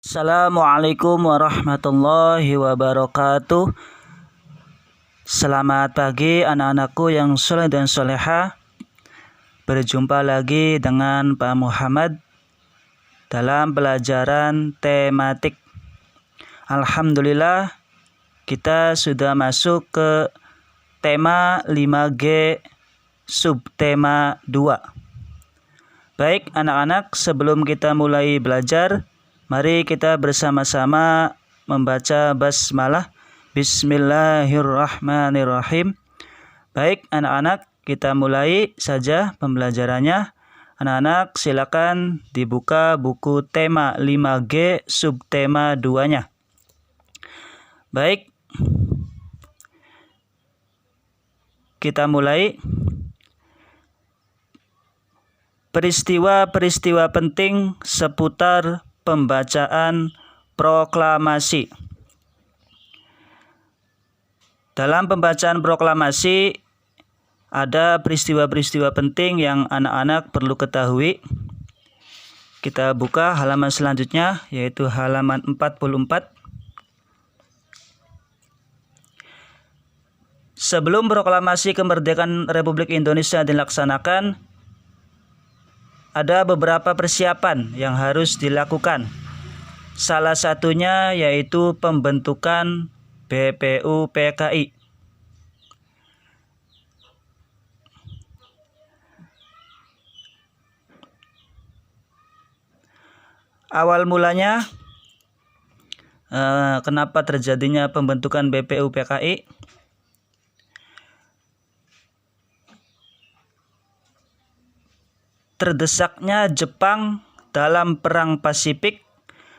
Assalamualaikum warahmatullahi wabarakatuh. Selamat pagi anak-anakku yang soleh dan soleha. Berjumpa lagi dengan Pak Muhammad dalam pelajaran tematik. Alhamdulillah kita sudah masuk ke tema 5G subtema 2. Baik anak-anak, sebelum kita mulai belajar, mari kita bersama-sama membaca basmalah. Bismillahirrahmanirrahim. Baik anak-anak, kita mulai saja pembelajarannya. Anak-anak silakan dibuka buku tema 5G subtema 2-nya. Baik, kita mulai. Peristiwa-peristiwa penting seputar pembacaan proklamasi. Dalam pembacaan proklamasi ada peristiwa-peristiwa penting yang anak-anak perlu ketahui. Kita buka halaman selanjutnya, yaitu halaman 44. Sebelum proklamasi kemerdekaan Republik Indonesia dilaksanakan, ada beberapa persiapan yang harus dilakukan. Salah satunya yaitu pembentukan BPUPKI. Awal mulanya, kenapa terjadinya pembentukan BPUPKI? Terdesaknya Jepang dalam Perang Pasifik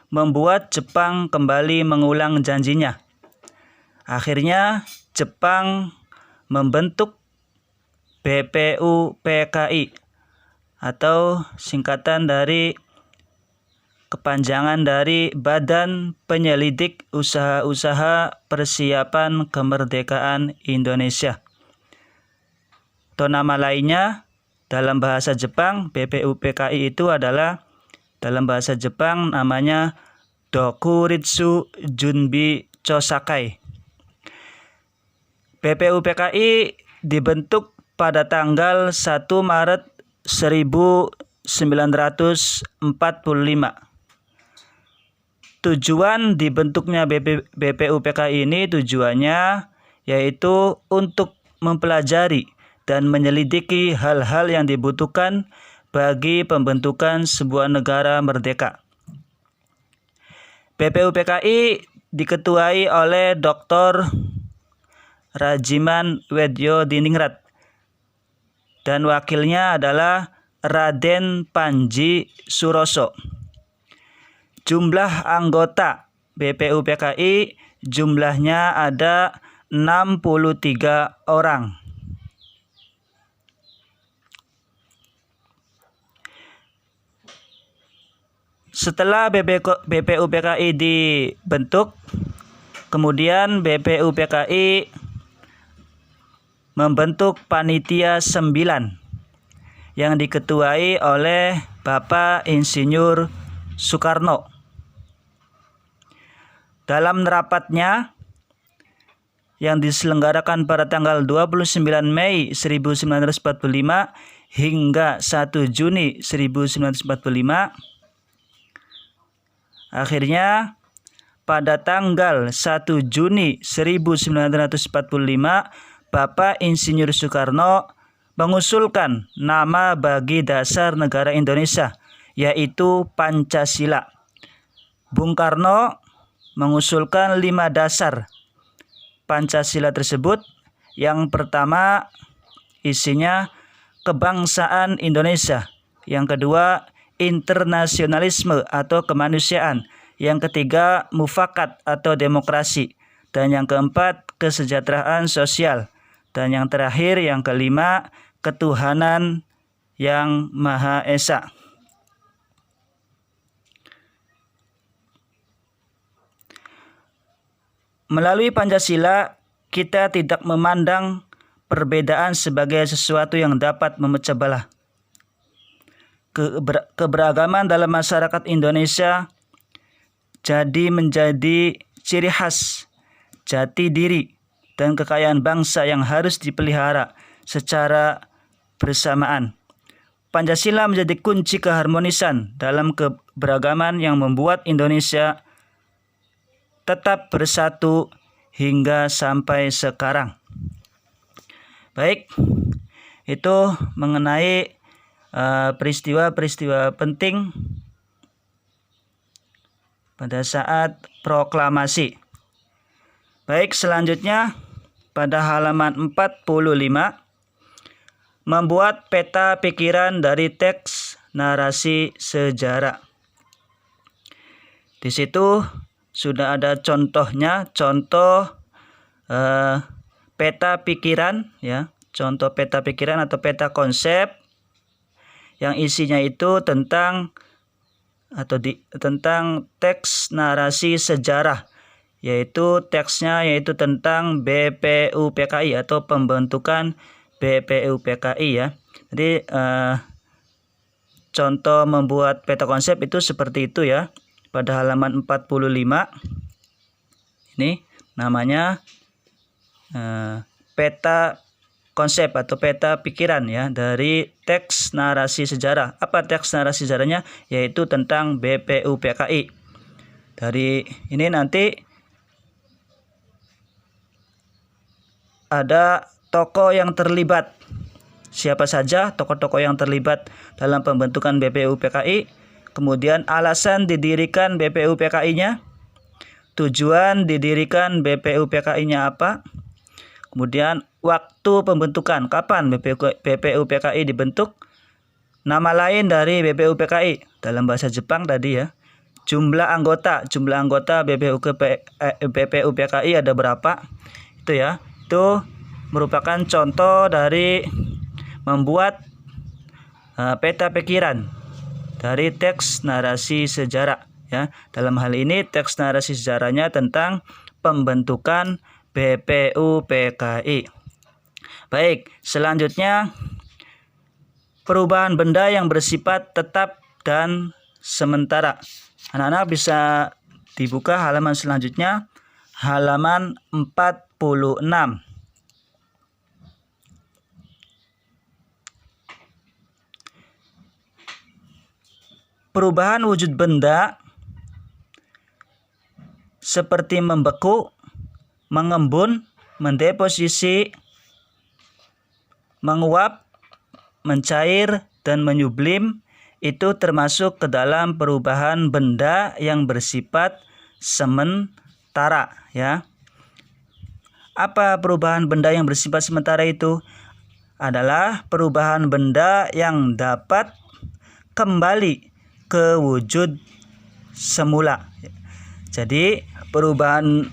membuat Jepang kembali mengulang janjinya. Akhirnya Jepang membentuk BPUPKI atau singkatan dari kepanjangan dari Badan Penyelidik Usaha-Usaha Persiapan Kemerdekaan Indonesia. Atau nama lainnya dalam bahasa Jepang, BPUPKI itu adalah dalam bahasa Jepang namanya Dokuritsu Junbi Chosakai. BPUPKI dibentuk pada tanggal 1 Maret 1945. Tujuan dibentuknya BPUPKI ini tujuannya yaitu untuk mempelajari dan menyelidiki hal-hal yang dibutuhkan bagi pembentukan sebuah negara merdeka. BPUPKI diketuai oleh Dr. Rajiman Wedyodiningrat dan wakilnya adalah Raden Panji Suroso. Jumlah anggota BPUPKI jumlahnya ada 63 orang. Setelah BPUPKI dibentuk, kemudian BPUPKI membentuk Panitia 9 yang diketuai oleh Bapak Insinyur Soekarno. Dalam rapatnya yang diselenggarakan pada tanggal 29 Mei 1945 hingga 1 Juni 1945, akhirnya pada tanggal 1 Juni 1945 Bapak Insinyur Soekarno mengusulkan nama bagi dasar negara Indonesia, yaitu Pancasila. Bung Karno mengusulkan 5 dasar Pancasila tersebut. Yang pertama isinya kebangsaan Indonesia, yang kedua internasionalisme atau kemanusiaan, yang ketiga mufakat atau demokrasi, dan yang keempat kesejahteraan sosial, dan yang terakhir yang kelima ketuhanan yang Maha Esa. Melalui Pancasila kita tidak memandang perbedaan sebagai sesuatu yang dapat memecah belah. Keberagaman dalam masyarakat Indonesia jadi menjadi ciri khas, jati diri, dan kekayaan bangsa yang harus dipelihara secara bersamaan. Pancasila menjadi kunci keharmonisan dalam keberagaman yang membuat Indonesia tetap bersatu hingga sampai sekarang. Baik, itu mengenai peristiwa-peristiwa penting pada saat proklamasi. Baik, selanjutnya pada halaman 45, membuat peta pikiran dari teks narasi sejarah. Di situ sudah ada contohnya, contoh peta pikiran, ya, contoh peta pikiran atau peta konsep yang isinya itu tentang teks narasi sejarah, yaitu teksnya yaitu tentang BPUPKI atau pembentukan BPUPKI, ya. Jadi contoh membuat peta konsep itu seperti itu, ya. Pada halaman 45 ini namanya peta konsep atau peta pikiran, ya, dari teks narasi sejarah. Apa teks narasi sejarahnya? Yaitu tentang BPUPKI. Dari ini nanti ada tokoh yang terlibat. Siapa saja tokoh-tokoh yang terlibat dalam pembentukan BPUPKI, kemudian alasan didirikan BPUPKI-nya, tujuan didirikan BPUPKI-nya apa, kemudian waktu pembentukan, kapan BPUPKI dibentuk, nama lain dari BPUPKI dalam bahasa Jepang tadi, ya, jumlah anggota BPUPKI ada berapa, itu, ya. Itu merupakan contoh dari membuat peta pikiran dari teks narasi sejarah, ya. Dalam hal ini teks narasi sejarahnya tentang pembentukan BPUPKI. Baik, selanjutnya perubahan benda yang bersifat tetap dan sementara. Anak-anak bisa dibuka halaman selanjutnya, halaman 46. Perubahan wujud benda seperti membeku, mengembun, mendeposisi, menguap, mencair, dan menyublim itu termasuk ke dalam perubahan benda yang bersifat sementara, ya. Apa perubahan benda yang bersifat sementara itu? Adalah perubahan benda yang dapat kembali ke wujud semula. Jadi perubahan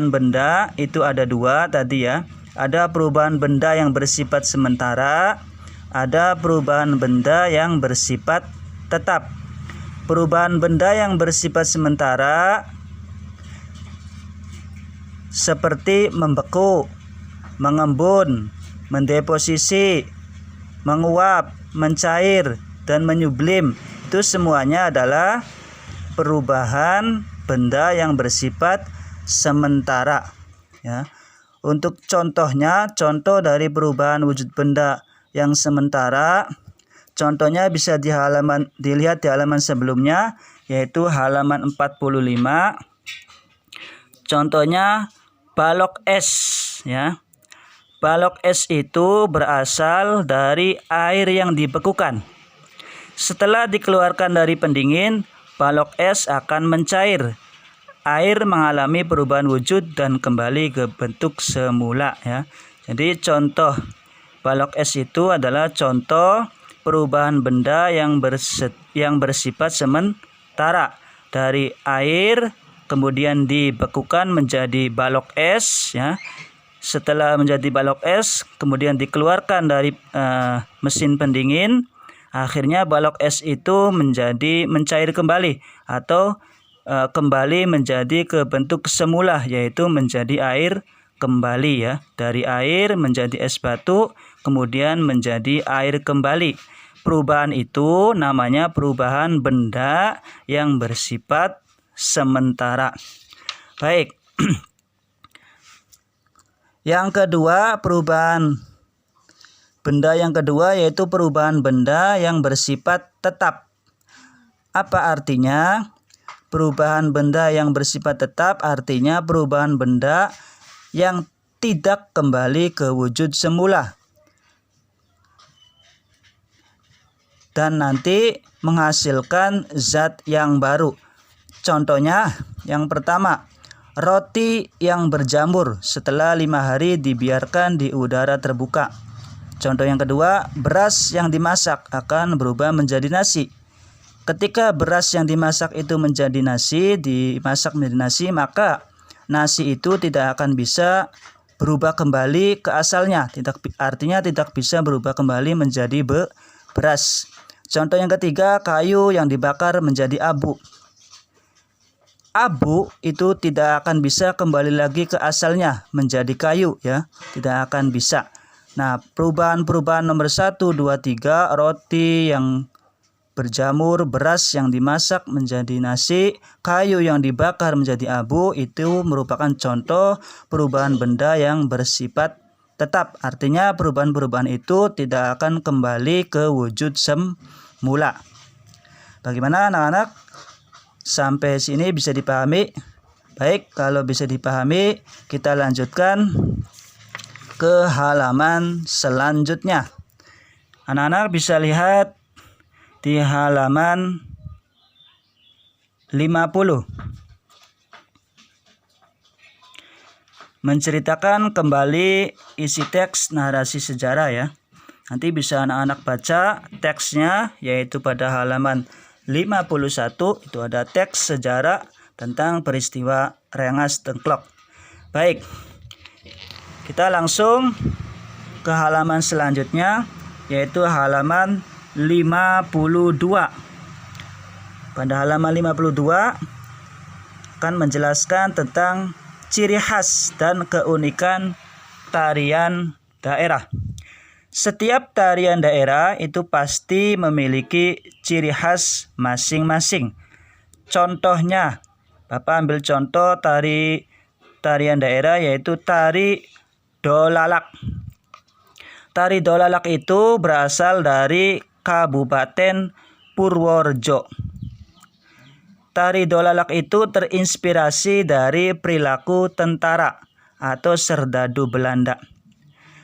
benda itu ada dua tadi, ya. Ada perubahan benda yang bersifat sementara, ada perubahan benda yang bersifat tetap. Perubahan benda yang bersifat sementara seperti membeku, mengembun, mendeposisi, menguap, mencair, dan menyublim, itu semuanya adalah perubahan benda yang bersifat sementara, ya. Untuk contohnya, contoh dari perubahan wujud benda yang sementara, contohnya bisa dilihat di halaman sebelumnya, yaitu halaman 45. Contohnya balok es, ya. Balok es itu berasal dari air yang dibekukan. Setelah dikeluarkan dari pendingin, balok es akan mencair. Air mengalami perubahan wujud dan kembali ke bentuk semula, ya. Jadi contoh balok es itu adalah contoh perubahan benda yang bersifat sementara, dari air kemudian dibekukan menjadi balok es, ya. Setelah menjadi balok es kemudian dikeluarkan dari mesin pendingin, akhirnya balok es itu menjadi mencair kembali atau kembali menjadi ke bentuk semula, yaitu menjadi air kembali, ya. Dari air menjadi es batu, kemudian menjadi air kembali. Perubahan itu namanya perubahan benda yang bersifat sementara. Baik. Yang kedua, perubahan benda yang kedua yaitu perubahan benda yang bersifat tetap. Apa artinya? Perubahan benda yang bersifat tetap artinya perubahan benda yang tidak kembali ke wujud semula dan nanti menghasilkan zat yang baru. Contohnya, yang pertama, roti yang berjamur setelah 5 hari dibiarkan di udara terbuka. Contoh yang kedua, beras yang dimasak akan berubah menjadi nasi. Ketika beras yang dimasak itu dimasak menjadi nasi, maka nasi itu tidak akan bisa berubah kembali ke asalnya. Artinya tidak bisa berubah kembali menjadi beras. Contoh yang ketiga, kayu yang dibakar menjadi abu. Abu itu tidak akan bisa kembali lagi ke asalnya menjadi kayu, ya, tidak akan bisa. Nah, perubahan nomor 1, 2, 3, roti yang berjamur, beras yang dimasak menjadi nasi, kayu yang dibakar menjadi abu, itu merupakan contoh perubahan benda yang bersifat tetap. Artinya perubahan-perubahan itu tidak akan kembali ke wujud semula. Bagaimana anak-anak? Sampai sini bisa dipahami? Baik, kalau bisa dipahami, kita lanjutkan ke halaman selanjutnya. Anak-anak bisa lihat di halaman 50. Menceritakan kembali isi teks narasi sejarah, ya. Nanti bisa anak-anak baca teksnya, yaitu pada halaman 51 itu ada teks sejarah tentang peristiwa Rengas Dengklok. Baik, kita langsung ke halaman selanjutnya, yaitu halaman 52. Pada halaman 52 akan menjelaskan tentang ciri khas dan keunikan tarian daerah. Setiap tarian daerah itu pasti memiliki ciri khas masing-masing. Contohnya, Bapak ambil contoh tarian daerah yaitu tari dolalak. Tari dolalak itu berasal dari Kabupaten Purworejo. Tari dolalak itu terinspirasi dari perilaku tentara atau serdadu Belanda.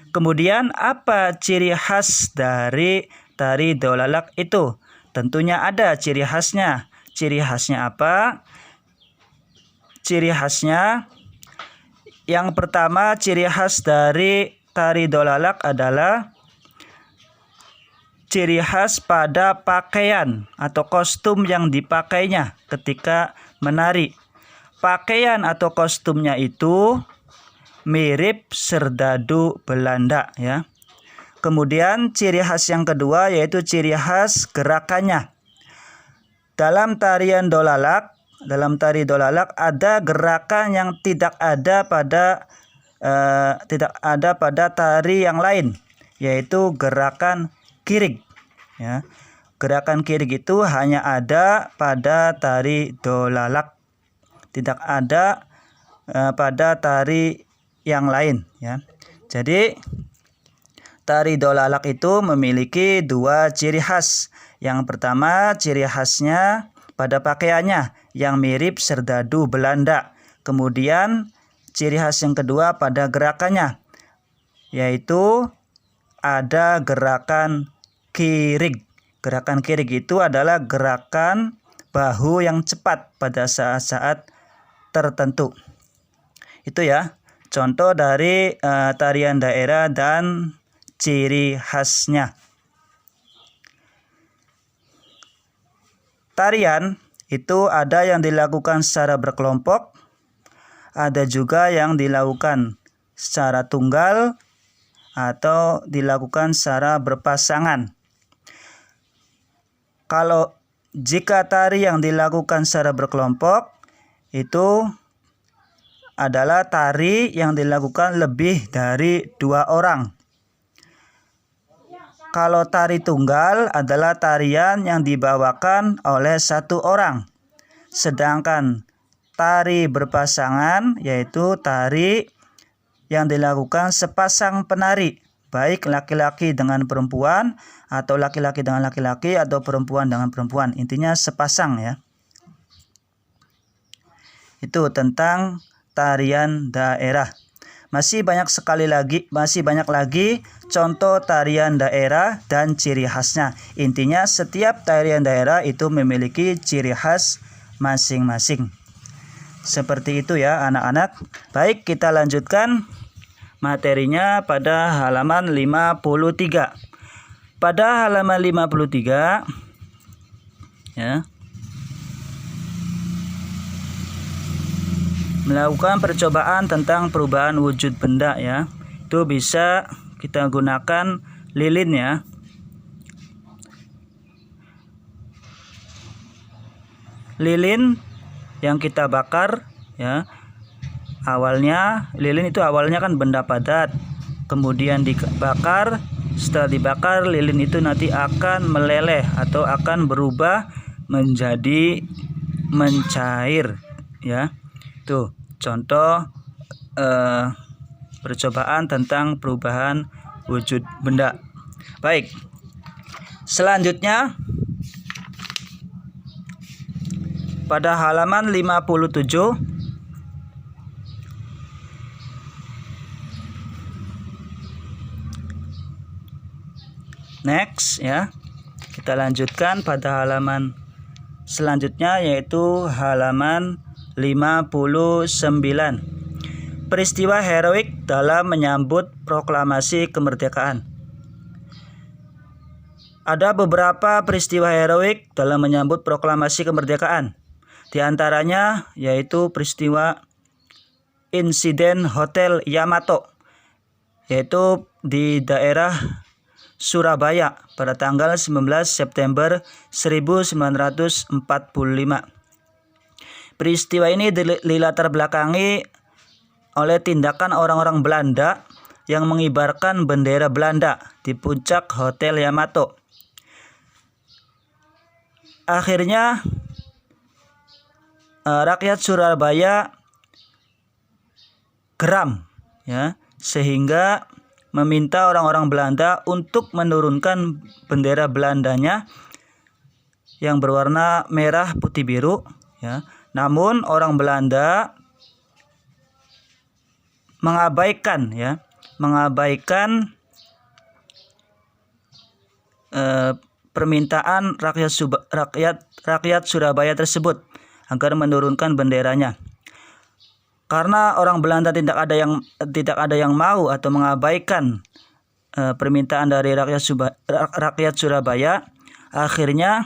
Kemudian apa ciri khas dari tari dolalak itu? Tentunya ada ciri khasnya. Ciri khasnya apa? Ciri khasnya yang pertama, ciri khas dari tari dolalak adalah ciri khas pada pakaian atau kostum yang dipakainya ketika menari. Pakaian atau kostumnya itu mirip serdadu Belanda, ya. Kemudian ciri khas yang kedua yaitu ciri khas gerakannya. Dalam tari dolalak ada gerakan yang tidak ada pada tari yang lain, yaitu gerakan kirig, ya. Gerakan kirig itu hanya ada pada tari dolalak, tidak ada pada tari yang lain, ya. Jadi tari dolalak itu memiliki 2 ciri khas. Yang pertama, ciri khasnya pada pakaiannya yang mirip serdadu Belanda. Kemudian ciri khas yang kedua pada gerakannya, yaitu ada gerakan kirig. Gerakan kirig itu adalah gerakan bahu yang cepat pada saat-saat tertentu. Itu, ya, contoh dari tarian daerah dan ciri khasnya. Tarian itu ada yang dilakukan secara berkelompok, ada juga yang dilakukan secara tunggal atau dilakukan secara berpasangan. Kalau jika tari yang dilakukan secara berkelompok itu adalah tari yang dilakukan lebih dari 2 orang. Kalau tari tunggal adalah tarian yang dibawakan oleh 1 orang. Sedangkan tari berpasangan yaitu tari yang dilakukan sepasang penari, baik laki-laki dengan perempuan atau laki-laki dengan laki-laki atau perempuan dengan perempuan. Intinya sepasang ya. Itu tentang tarian daerah. Masih banyak lagi contoh tarian daerah dan ciri khasnya. Intinya setiap tarian daerah itu memiliki ciri khas masing-masing. Seperti itu ya anak-anak. Baik, kita lanjutkan materinya pada halaman 53. Pada halaman 53 ya, melakukan percobaan tentang perubahan wujud benda ya. Itu bisa kita gunakan lilin ya. Lilin yang kita bakar ya. Lilin itu awalnya kan benda padat, kemudian dibakar. Setelah dibakar, lilin itu nanti akan meleleh atau akan berubah menjadi mencair ya. Tuh contoh percobaan tentang perubahan wujud benda. Baik, selanjutnya pada halaman 57 next ya. Kita lanjutkan pada halaman selanjutnya yaitu halaman 59. Peristiwa heroik dalam menyambut proklamasi kemerdekaan. Ada beberapa peristiwa heroik dalam menyambut proklamasi kemerdekaan. Di antaranya yaitu peristiwa insiden Hotel Yamato, yaitu di daerah Surabaya pada tanggal 19 September 1945. Peristiwa ini dilatar belakangi oleh tindakan orang-orang Belanda yang mengibarkan bendera Belanda di puncak Hotel Yamato. Akhirnya rakyat Surabaya geram ya, sehingga meminta orang-orang Belanda untuk menurunkan bendera Belandanya yang berwarna merah putih biru ya. Namun orang Belanda mengabaikan permintaan rakyat Surabaya tersebut agar menurunkan benderanya. Karena orang Belanda tidak ada yang mau atau mengabaikan permintaan dari rakyat Surabaya, akhirnya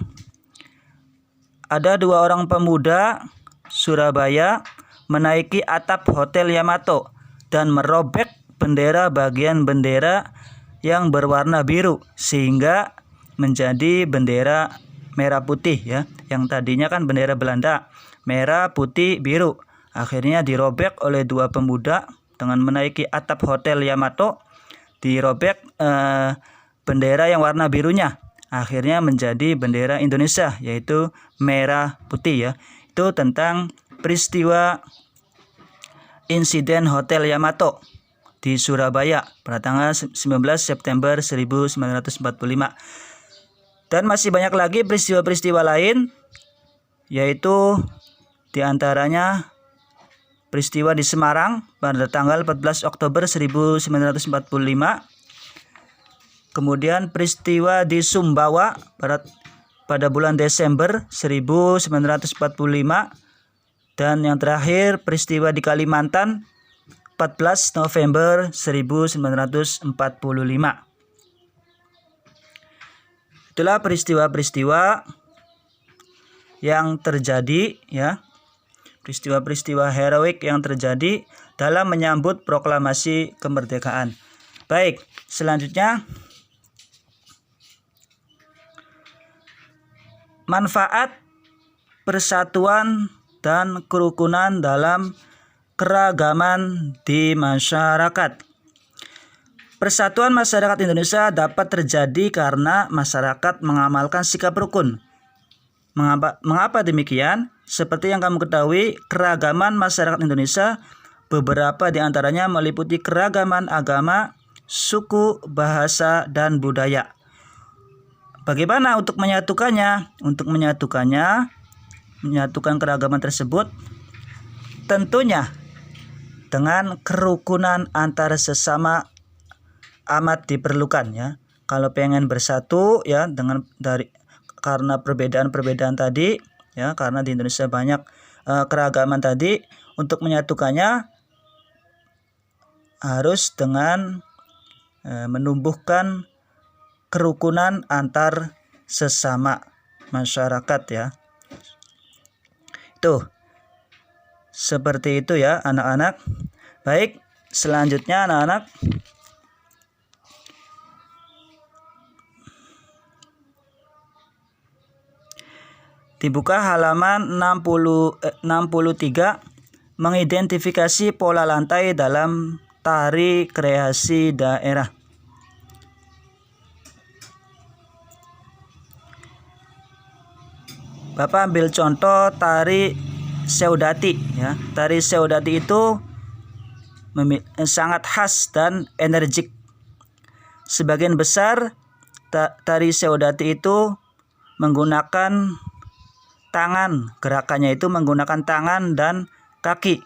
ada 2 orang pemuda Surabaya menaiki atap Hotel Yamato dan merobek bagian bendera yang berwarna biru sehingga menjadi bendera merah putih ya. Yang tadinya kan bendera Belanda, merah putih biru. Akhirnya dirobek oleh 2 pemuda dengan menaiki atap Hotel Yamato, dirobek bendera yang warna birunya. Akhirnya menjadi bendera Indonesia yaitu merah putih ya. Itu tentang peristiwa insiden Hotel Yamato di Surabaya pada tanggal 19 September 1945. Dan masih banyak lagi peristiwa-peristiwa lain, yaitu diantaranya peristiwa di Semarang pada tanggal 14 Oktober 1945. Kemudian peristiwa di Sumbawa pada bulan Desember 1945. Dan yang terakhir peristiwa di Kalimantan 14 November 1945. Itulah peristiwa-peristiwa yang terjadi ya. Peristiwa-peristiwa heroik yang terjadi dalam menyambut proklamasi kemerdekaan. Baik, selanjutnya manfaat persatuan dan kerukunan dalam keragaman di masyarakat. Persatuan masyarakat Indonesia dapat terjadi karena masyarakat mengamalkan sikap rukun. Mengapa demikian? seperti yang kamu ketahui, keragaman masyarakat Indonesia beberapa di antaranya meliputi keragaman agama, suku, bahasa, dan budaya. Bagaimana untuk menyatukannya? Untuk menyatukan keragaman tersebut, tentunya dengan kerukunan antar sesama amat diperlukan ya. Kalau pengen bersatu ya karena perbedaan-perbedaan tadi ya, karena di Indonesia banyak keragaman tadi, untuk menyatukannya harus dengan menumbuhkan kerukunan antar sesama masyarakat ya. Tuh, seperti itu ya anak-anak. Baik, selanjutnya anak-anak, dibuka halaman 63, mengidentifikasi pola lantai dalam tari kreasi daerah. Bapak ambil contoh tari Seudati ya. Tari Seudati itu sangat khas dan energik. Sebagian besar tari Seudati itu menggunakan tangan, gerakannya itu menggunakan tangan dan kaki.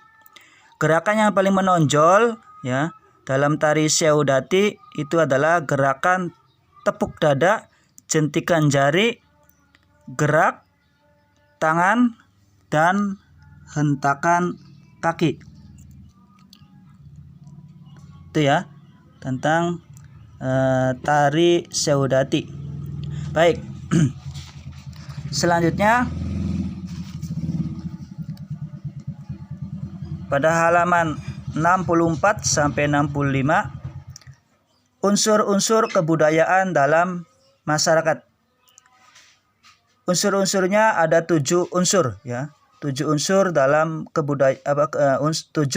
Gerakan yang paling menonjol ya dalam tari Seudati itu adalah gerakan tepuk dada, jentikan jari, gerak tangan, dan hentakan kaki. Itu ya tentang tari Seudati. Baik. Selanjutnya pada halaman 64 sampai 65, unsur-unsur kebudayaan dalam masyarakat. Unsur-unsurnya ada 7 unsur ya. 7 unsur dalam 7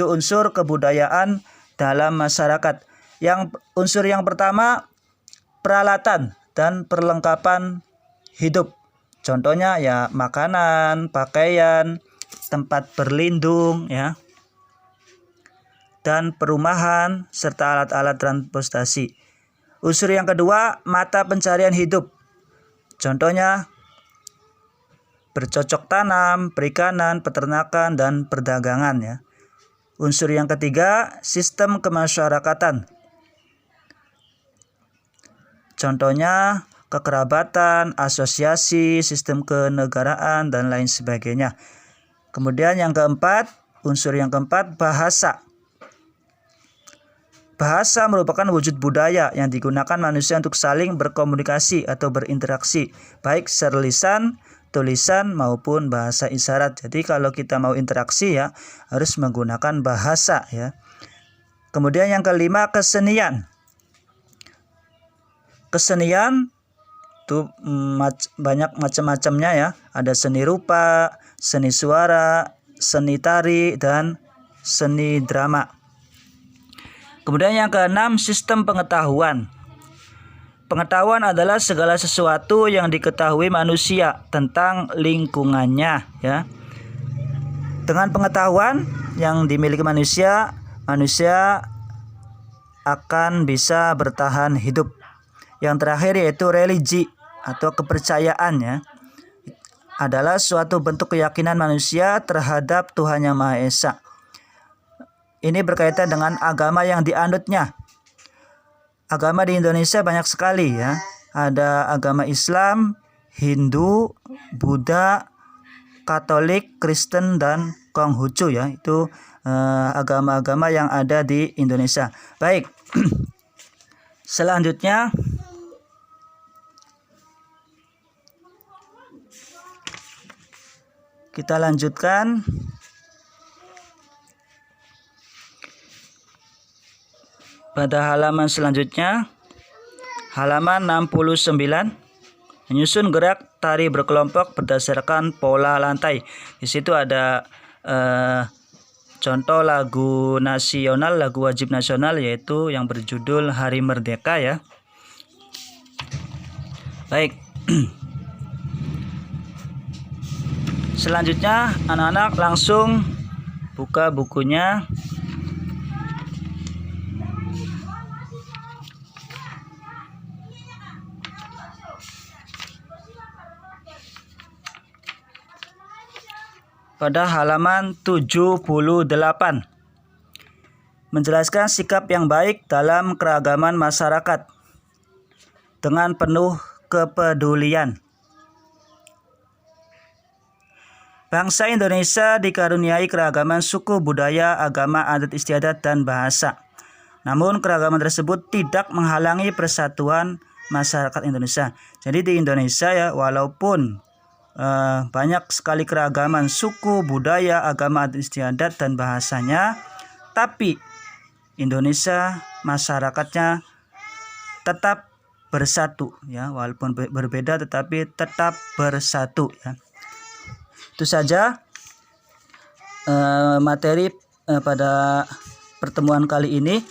unsur kebudayaan dalam masyarakat. Unsur yang pertama, peralatan dan perlengkapan hidup. Contohnya ya makanan, pakaian, tempat berlindung ya, dan perumahan serta alat-alat transportasi. Unsur yang kedua, mata pencarian hidup. Contohnya bercocok tanam, perikanan, peternakan, dan perdagangan ya. Unsur yang ketiga, sistem kemasyarakatan. Contohnya kekerabatan, asosiasi, sistem kenegaraan, dan lain sebagainya. Kemudian yang keempat, unsur yang keempat, bahasa. Bahasa merupakan wujud budaya yang digunakan manusia untuk saling berkomunikasi atau berinteraksi, baik secara lisan, tulisan maupun bahasa isyarat. Jadi kalau kita mau interaksi ya harus menggunakan bahasa ya. Kemudian yang kelima, kesenian. Kesenian itu banyak macam-macamnya ya. Ada seni rupa, seni suara, seni tari, dan seni drama. Kemudian yang keenam, sistem pengetahuan. Pengetahuan adalah segala sesuatu yang diketahui manusia tentang lingkungannya ya. Dengan pengetahuan yang dimiliki manusia akan bisa bertahan hidup. Yang terakhir yaitu religi atau kepercayaan ya. Adalah suatu bentuk keyakinan manusia terhadap Tuhan Yang Maha Esa. Ini berkaitan dengan agama yang dianutnya. Agama di Indonesia banyak sekali ya. Ada agama Islam, Hindu, Buddha, Katolik, Kristen, dan Konghucu ya. Itu agama-agama yang ada di Indonesia. Baik. Selanjutnya kita lanjutkan. Pada halaman selanjutnya, halaman 69, menyusun gerak tari berkelompok berdasarkan pola lantai. Di situ ada contoh lagu nasional, lagu wajib nasional, yaitu yang berjudul Hari Merdeka ya. Baik. Selanjutnya anak-anak langsung buka bukunya. Pada halaman 78 menjelaskan sikap yang baik dalam keragaman masyarakat dengan penuh kepedulian. Bangsa Indonesia dikaruniai keragaman suku, budaya, agama, adat istiadat, dan bahasa. Namun keragaman tersebut tidak menghalangi persatuan masyarakat Indonesia. Jadi di Indonesia ya, walaupun banyak sekali keragaman suku, budaya, agama, adat istiadat, dan bahasanya, tapi Indonesia masyarakatnya tetap bersatu ya, walaupun berbeda tetapi tetap bersatu ya. Itu saja materi pada pertemuan kali ini.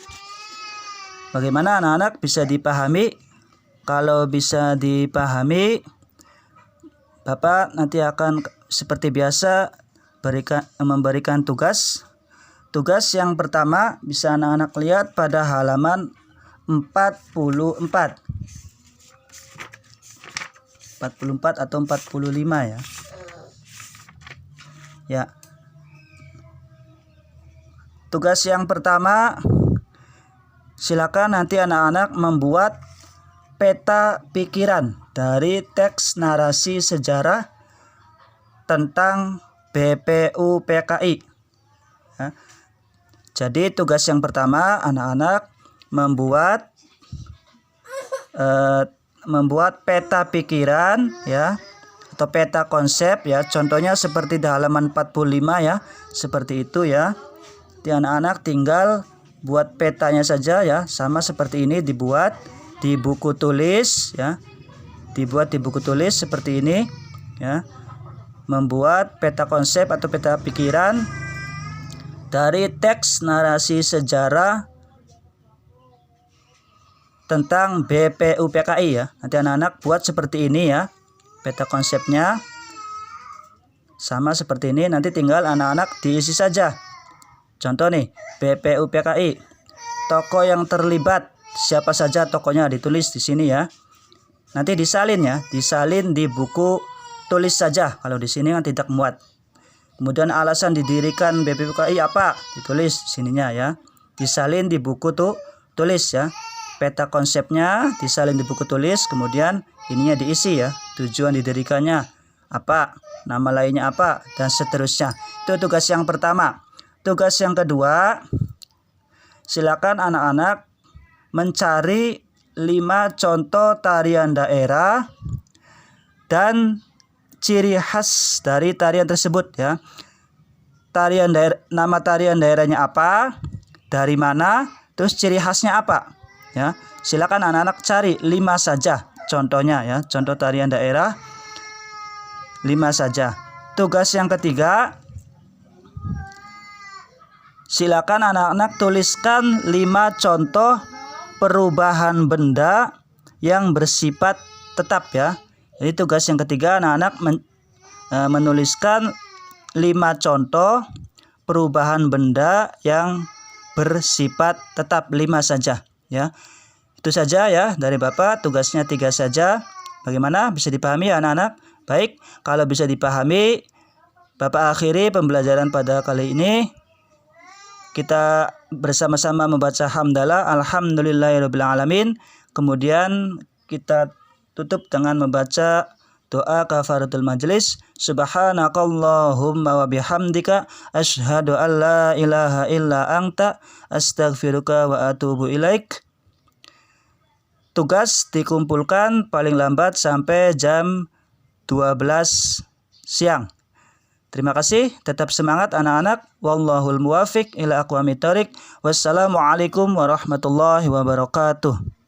Bagaimana anak-anak, bisa dipahami? Kalau bisa dipahami, Bapak nanti akan seperti biasa memberikan tugas. Tugas yang pertama bisa anak-anak lihat pada halaman 44 atau 45 ya. Ya. Tugas yang pertama, silakan nanti anak-anak membuat peta pikiran dari teks narasi sejarah tentang BPUPKI. Ya. Jadi tugas yang pertama anak-anak membuat peta pikiran ya, atau peta konsep ya. Contohnya seperti di halaman 45 ya, seperti itu ya. Di anak-anak tinggal buat petanya saja ya, sama seperti ini, dibuat di buku tulis ya. Dibuat di buku tulis seperti ini ya. Membuat peta konsep atau peta pikiran dari teks narasi sejarah tentang BPUPKI ya. Nanti anak-anak buat seperti ini ya. Peta konsepnya sama seperti ini, nanti tinggal anak-anak diisi saja. Contoh nih, BPUPKI. Tokoh yang terlibat, siapa saja tokohnya ditulis di sini ya. Nanti disalin ya, disalin di buku tulis saja. Kalau di sini kan tidak muat. Kemudian alasan didirikan BPUPKI apa? Ditulis sininya ya. Disalin di buku tulis ya. Peta konsepnya disalin di buku tulis, kemudian ininya diisi ya. Tujuan didirikannya apa? Nama lainnya apa? Dan seterusnya. Itu tugas yang pertama. Tugas yang kedua, silakan anak-anak mencari 5 contoh tarian daerah dan ciri khas dari tarian tersebut ya. Nama tarian daerahnya apa, dari mana, terus ciri khasnya apa ya. Silakan anak-anak cari 5 saja contohnya ya, contoh tarian daerah 5 saja. Tugas yang ketiga, silakan anak-anak tuliskan 5 contoh perubahan benda yang bersifat tetap ya. Jadi tugas yang ketiga, anak-anak menuliskan 5 contoh perubahan benda yang bersifat tetap, 5 saja ya. Itu saja ya dari Bapak, tugasnya 3 saja. Bagaimana, bisa dipahami ya anak-anak? Baik, kalau bisa dipahami, Bapak akhiri pembelajaran pada kali ini. Kita bersama-sama membaca hamdalah, alhamdulillahirrabbilalamin. Kemudian kita tutup dengan membaca doa kafaratul majlis. Subhanakallahumma wa bihamdika asyhadu an la ilaha illa anta astaghfiruka wa atubu ilaik. Tugas dikumpulkan paling lambat sampai jam 12 siang. Terima kasih, tetap semangat anak-anak. Wallahul muwafiq ila aqwamit thoriq. Wassalamualaikum warahmatullahi wabarakatuh.